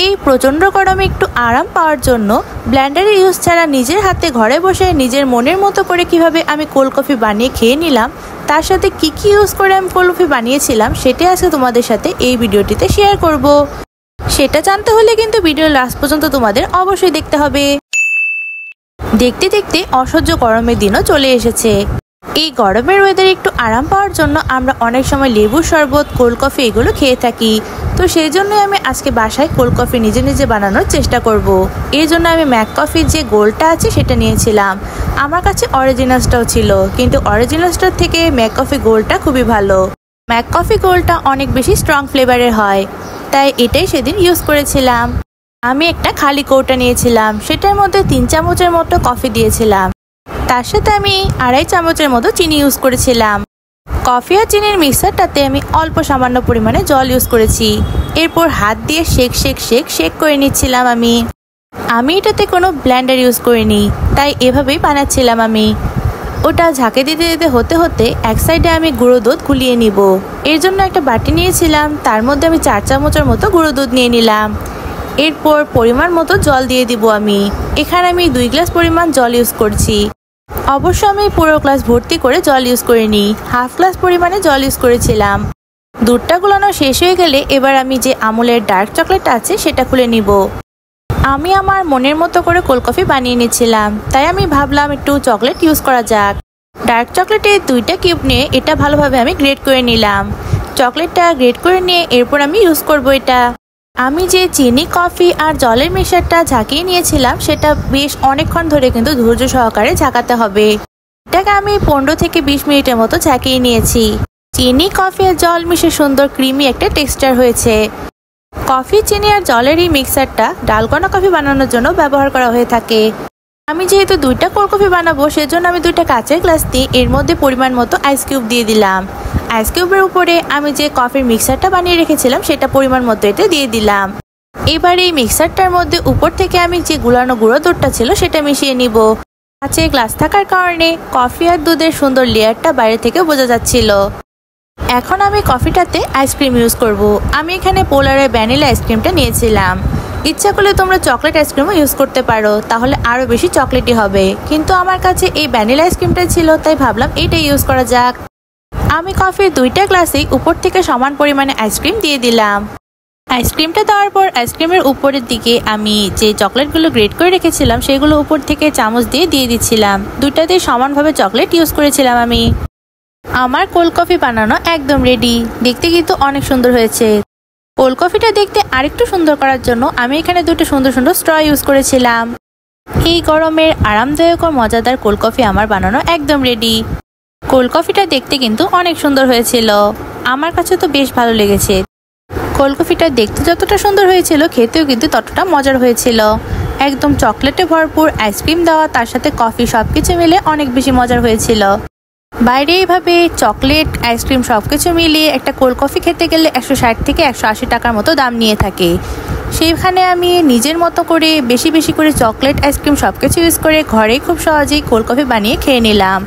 এই প্রচণ্ড গরমে একটু আরাম পাওয়ার জন্য ব্লেন্ডারের ইউজ ছাড়া নিজের হাতে ঘরে বসে নিজের মনের মতো করে কিভাবে আমি কোল্ড কফি বানিয়ে খেয়ে নিলাম, তার সাথে কি ইউজ করে আমি কোল্ড কফি বানিয়েছিলাম সেটাই আজকে তোমাদের সাথে এই ভিডিওটিতে শেয়ার করব। সেটা জানতে হলে কিন্তু ভিডিও লাস্ট পর্যন্ত তোমাদের অবশ্যই দেখতে হবে। দেখতে দেখতে অসহ্য গরমের দিনও চলে এসেছে। এই গরমের ওয়েদারে একটু আরাম পাওয়ার জন্য আমরা অনেক সময় লেবুর শরবত, কোল্ড কফি এগুলো খেয়ে থাকি। তো সেই জন্যই আমি আজকে বাসায় কোল্ড কফি নিজে নিজে বানানোর চেষ্টা করব। এই জন্য আমি ম্যাককফির যে গোল্ডটা আছে সেটা নিয়েছিলাম। আমার কাছে অরিজিনালসটাও ছিল, কিন্তু অরিজিনালসটার থেকে ম্যাককফি গোল্ডটা খুবই ভালো। ম্যাককফি গোল্ডটা অনেক বেশি স্ট্রং ফ্লেভারের হয়, তাই এটাই সেদিন ইউজ করেছিলাম। আমি একটা খালি কৌটা নিয়েছিলাম, সেটার মধ্যে 3 চামচের মতো কফি দিয়েছিলাম। তার সাথে আমি 2.5 চামচের মতো চিনি ইউজ করেছিলাম। কফি আর চিনির মিক্সারটাতে আমি অল্প সামান্য পরিমাণে জল ইউজ করেছি। এরপর হাত দিয়ে শেক করে নিচ্ছিলাম। আমি এটাতে কোনো ব্লেন্ডার ইউজ করিনি, তাই এভাবেই বানাচ্ছিলাম আমি। ওটা ঝাঁকে দিতে দিতে হতে এক সাইডে আমি গুঁড়ো দুধ গুলিয়ে নিব। এর জন্য একটা বাটি নিয়েছিলাম, তার মধ্যে আমি 4 চামচের মতো গুঁড়ো দুধ নিয়ে নিলাম। এরপর পরিমাণ মতো জল দিয়ে দিব। এখানে আমি 2 গ্লাস পরিমাণ জল ইউজ করছি। অবশ্য আমি পুরো গ্লাস ভর্তি করে জল ইউজ করিনি, হাফ গ্লাস পরিমাণে জল ইউজ করেছিলাম। দুধটা গুলানো শেষ হয়ে গেলে এবার আমি যে আমুলের ডার্ক চকলেট আছে সেটা খুলে নিব। আমি আমার মনের মতো করে কোল্ড কফি বানিয়ে নিচ্ছিলাম, তাই আমি ভাবলাম একটু চকলেট ইউজ করা যাক। ডার্ক চকলেটের 2টা কিউব নিয়ে এটা ভালোভাবে আমি গ্রেট করে নিলাম। চকলেটটা গ্রেট করে নিয়ে এরপর আমি ইউজ করব এটা। আমি যে চিনি, কফি আর জলের মিক্সারটা ঝাঁকিয়ে নিয়েছিলাম সেটা বেশ অনেকক্ষণ ধরে কিন্তু ধৈর্য সহকারে ঝাঁকাতে হবে। এটাকে আমি 15 থেকে 20 মিনিটের মতো ঝাঁকিয়ে নিয়েছি। চিনি, কফি আর জল মিশে সুন্দর ক্রিমি একটা টেক্সচার হয়েছে। কফি, চিনি আর জলের এই মিক্সারটা ডালগোনা কফি বানানোর জন্য ব্যবহার করা হয়ে থাকে। আমি যেহেতু 2টা কোল্ড কফি বানাবো সেজন্য আমি 2টা কাঁচের গ্লাস দিয়ে এর মধ্যে পরিমাণ মতো আইস কিউব দিয়ে দিলাম। আইস কিউবের উপরে আমি যে কফির মিক্সারটা বানিয়ে রেখেছিলাম সেটা পরিমাণ মতো এটা দিয়ে দিলাম। এবার এই মিক্সারটার মধ্যে উপর থেকে আমি যে গুলানো গুঁড়ো দুধটা ছিল সেটা মিশিয়ে নিব। কাঁচের গ্লাস থাকার কারণে কফি আর দুধের সুন্দর লেয়ারটা বাইরে থেকে বোঝা যাচ্ছিল। এখন আমি কফিটাতে আইসক্রিম ইউজ করব। আমি এখানে পোলারের ভ্যানিলা আইসক্রিমটা নিয়েছিলাম। ইচ্ছা করলে তোমরা চকলেট আইসক্রিমও ইউজ করতে পারো, তাহলে আরও বেশি চকলেটই হবে, কিন্তু আমার কাছে এই ভ্যানিলা আইসক্রিমটা ছিল তাই ভাবলাম এইটাই ইউজ করা যাক। আমি কফির 2টা গ্লাসেই উপর থেকে সমান পরিমাণে আইসক্রিম দিয়ে দিলাম। আইসক্রিমটা দেওয়ার পর আইসক্রিমের উপরের দিকে আমি যে চকলেটগুলো গ্রেট করে রেখেছিলাম সেগুলো উপর থেকে চামচ দিয়ে দিচ্ছিলাম। 2টাতেই সমানভাবে চকলেট ইউজ করেছিলাম আমি। আমার কোল্ড কফি বানানো একদম রেডি। দেখতে কিন্তু অনেক সুন্দর হয়েছে। কোল্ড কফিটা দেখতে আরেকটু সুন্দর করার জন্য আমি এখানে 2টা সুন্দর সুন্দর স্ট্র ইউজ করেছিলাম। এই গরমের আরামদায়ক ও মজাদার কোল্ড কফি আমার বানানো একদম রেডি। কোল্ড কফিটা দেখতে কিন্তু অনেক সুন্দর হয়েছিল, আমার কাছে তো বেশ ভালো লেগেছে। কোল্ড কফিটা দেখতে যতটা সুন্দর হয়েছিল খেতেও কিন্তু ততটা মজার হয়েছিল। একদম চকলেটে ভরপুর, আইসক্রিম দেওয়া, তার সাথে কফি সবকিছু মিলে অনেক বেশি মজার হয়েছিল। বাইরে এইভাবে চকলেট, আইসক্রিম সবকিছু মিলিয়ে একটা কোল্ড কফি খেতে গেলে 160 থেকে 180 টাকার মতো দাম নিয়ে থাকে। সেইখানে আমি নিজের মতো করে বেশি করে চকলেট, আইসক্রিম সবকিছু ইউজ করে ঘরেই খুব সহজেই কোল্ড কফি বানিয়ে খেয়ে নিলাম।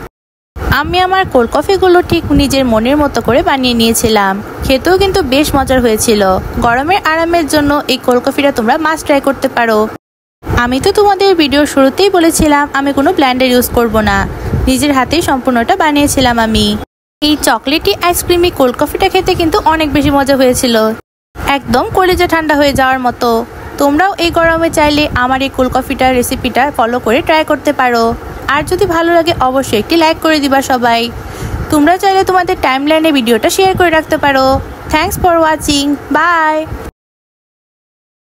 আমি আমার কোল্ড কফিগুলো ঠিক নিজের মনের মতো করে বানিয়ে নিয়েছিলাম। খেতেও কিন্তু বেশ মজার হয়েছিল। গরমের আরামের জন্য এই কোল্ড কফিটা তোমরা মাস্ট ট্রাই করতে পারো। আমি তো তোমাদের ভিডিওর শুরুতেই বলেছিলাম আমি কোনো ব্লেন্ডার ইউজ করব না, নিজের হাতেই সম্পূর্ণটা বানিয়েছিলাম আমি। এই চকলেটি আইসক্রিমি কোল্ড কফিটা খেতে কিন্তু অনেক বেশি মজা হয়েছিল, একদম কলিজা ঠান্ডা হয়ে যাওয়ার মতো। তোমরাও এই গরমে চাইলে আমার এই কোল্ড কফিটার রেসিপিটা ফলো করে ট্রাই করতে পারো। আর যদি ভালো লাগে অবশ্যই একটি লাইক করে দিবা সবাই। তোমরা চাইলে তোমাদের টাইমলাইনে ভিডিওটা শেয়ার করে রাখতে পারো। Thanks for watching, by.